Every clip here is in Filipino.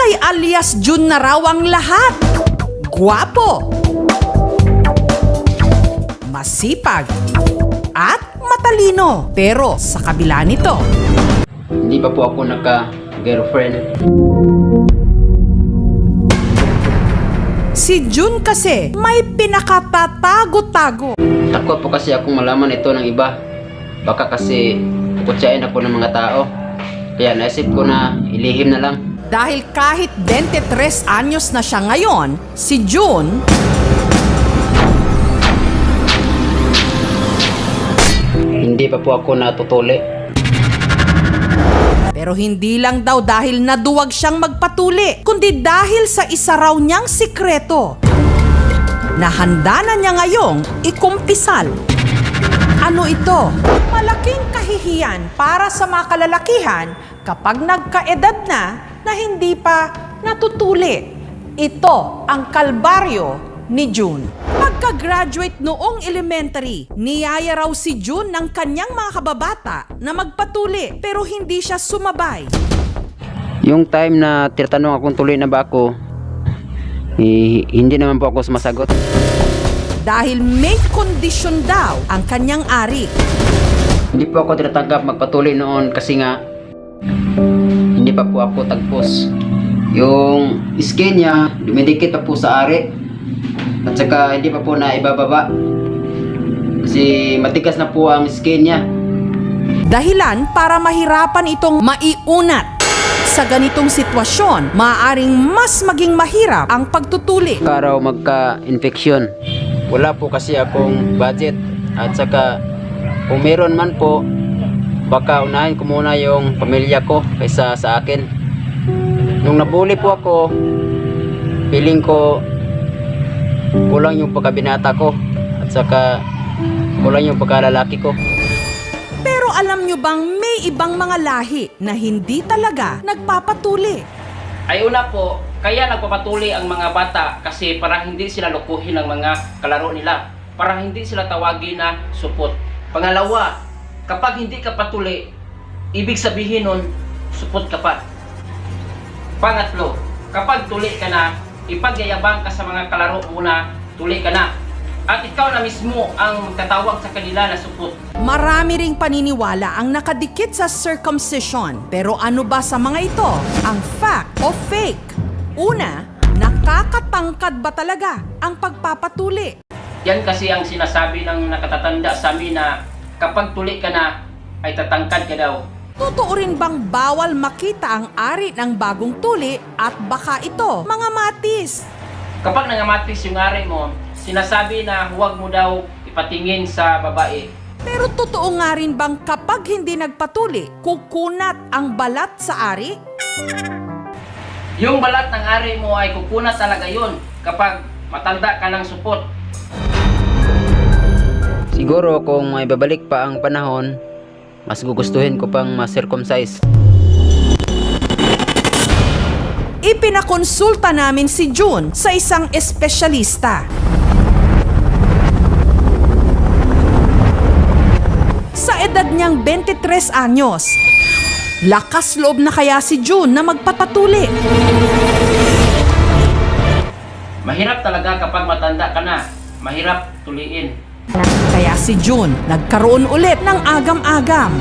kay alias Jun na raw ang lahat. Gwapo, masipag, at matalino. Pero sa kabila nito, Hindi pa po ako naka-girlfriend. si Jun kasi may pinakatatago-tago. Takot po kasi akong malaman ito ng iba. Baka kasi puputsain ako ng mga tao. Kaya naisip ko na ilihim na lang. Dahil kahit 23 anyos na siya ngayon, si Jun Hindi pa po ako natutuli. pero hindi lang daw dahil naduwag siyang magpatuli, kundi dahil sa isa raw niyang sikreto na handa na niya ngayong ikumpisal. Ano ito? Malaking kahihiyan para sa mga kalalakihan kapag nagkaedad na hindi pa natutuli. Ito ang kalbaryo ni Jun. Pagka-graduate noong elementary, niyaya raw si Jun ng kanyang mga kababata na magpatuli pero hindi siya sumabay. Yung time na tinatanong akong tuloy na ba ako, hindi naman po ako sumasagot. Dahil may kondisyon daw ang kanyang ari. Hindi po ako tinatanggap magpatuloy noon kasi nga hindi pa po ako tagpos. Yung skin niya, dumidikit pa po sa ari. At saka hindi pa po na ibababa. Kasi matigas na po ang skin niya. Dahilan para mahirapan itong maiunat. Sa ganitong sitwasyon, maaaring mas maging mahirap ang pagtutuli. Karaw magka-infeksyon. Wala po kasi akong budget. At saka kung meron man po, baka unahin ko muna yung pamilya ko kaysa sa akin. Nung nabuli po ako, feeling ko kulang yung pagkabinata ko at saka kulang yung pagkalalaki ko. Pero alam nyo bang may ibang mga lahi na hindi talaga nagpapatuli? Ay una po, kaya nagpapatuli ang mga bata kasi para hindi sila lukuhin ng mga kalaro nila. Para hindi sila tawagin na supot. Pangalawa, kapag hindi ka patuli, ibig sabihin nun, supot ka pa. Pangatlo, kapag tuli ka na, ipagyayabang ka sa mga kalaro mo na tuli ka na. At ikaw na mismo ang magtatawag sa kanila na supot. Marami ring paniniwala ang nakadikit sa circumcision. Pero ano ba sa mga ito? Ang fact o fake? Una, nakakatangkad ba talaga ang pagpapatuli? Yan kasi ang sinasabi ng nakatatanda sa amin na kapag tuli ka na, ay tatangkad ka daw. Totoo rin bang bawal makita ang ari ng bagong tuli at baka ito mga matis? Kapag nangamatis yung ari mo, sinasabi na huwag mo daw ipatingin sa babae. Pero totoo nga rin bang kapag hindi nagpatuli, kukunat ang balat sa ari? Yung balat ng ari mo ay kukunat talaga yun kapag matanda ka ng supot. Siguro kung may babalik pa ang panahon, mas gugustuhin ko pang ma-circumcise. Ipinakonsulta namin si Jun sa isang espesyalista. Sa edad niyang 23 anyos, lakas loob na kaya si Jun na magpapatuli. Mahirap talaga kapag matanda ka na. Mahirap tuliin. Kaya si Jun nagkaroon ulit ng agam-agam.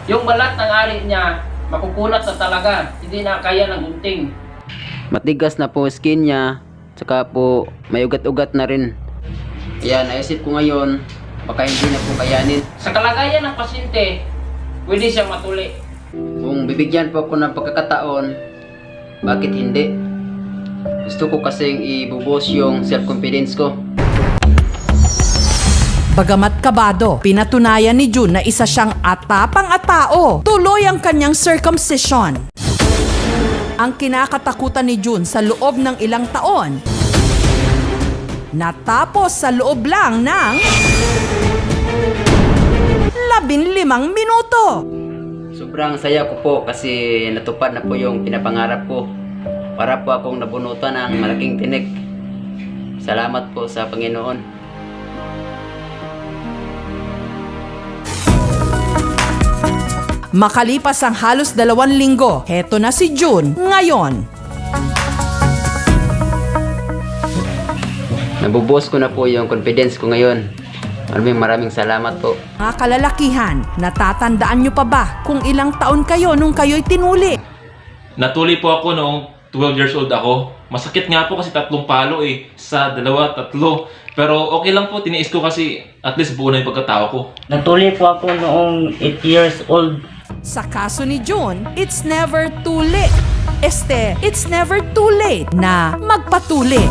Yung balat ng ari niya, makukunat na talaga. Hindi na kaya ng gunting. Matigas na po skin niya, saka po may ugat-ugat na rin. Kaya naisip ko ngayon, baka hindi na po kayanin. Sa kalagayan ng pasyente, pwede siyang matuli. Kung bibigyan po ako ng pagkakataon, bakit hindi? Gusto ko kasing ibubos yung self-confidence ko. Bagamat kabado, pinatunayan ni Jun na isa siyang atapang at tao. Tuloy ang kanyang circumcision. Ang kinakatakutan ni Jun sa loob ng ilang taon, natapos sa loob lang ng 15 minuto. Sobrang saya ko po kasi natupad na po yung pinapangarap ko. Para po akong nabunutan ng malaking tinik. Salamat po sa Panginoon. Makalipas ang halos 2 linggo, heto na si June ngayon. Nabubuhos ko na po yung confidence ko ngayon. Maraming salamat po. Mga kalalakihan, natatandaan nyo pa ba kung ilang taon kayo nung kayo'y tinuli? Natuli po ako noong 12 years old ako. Masakit nga po kasi 3 palo eh. Sa 2, 3. Pero okay lang po, tiniis ko kasi at least buo na yung pagkatao ko. Natuli po ako noong 8 years old. Sa kaso ni June, it's never too late. It's never too late na magpatuli.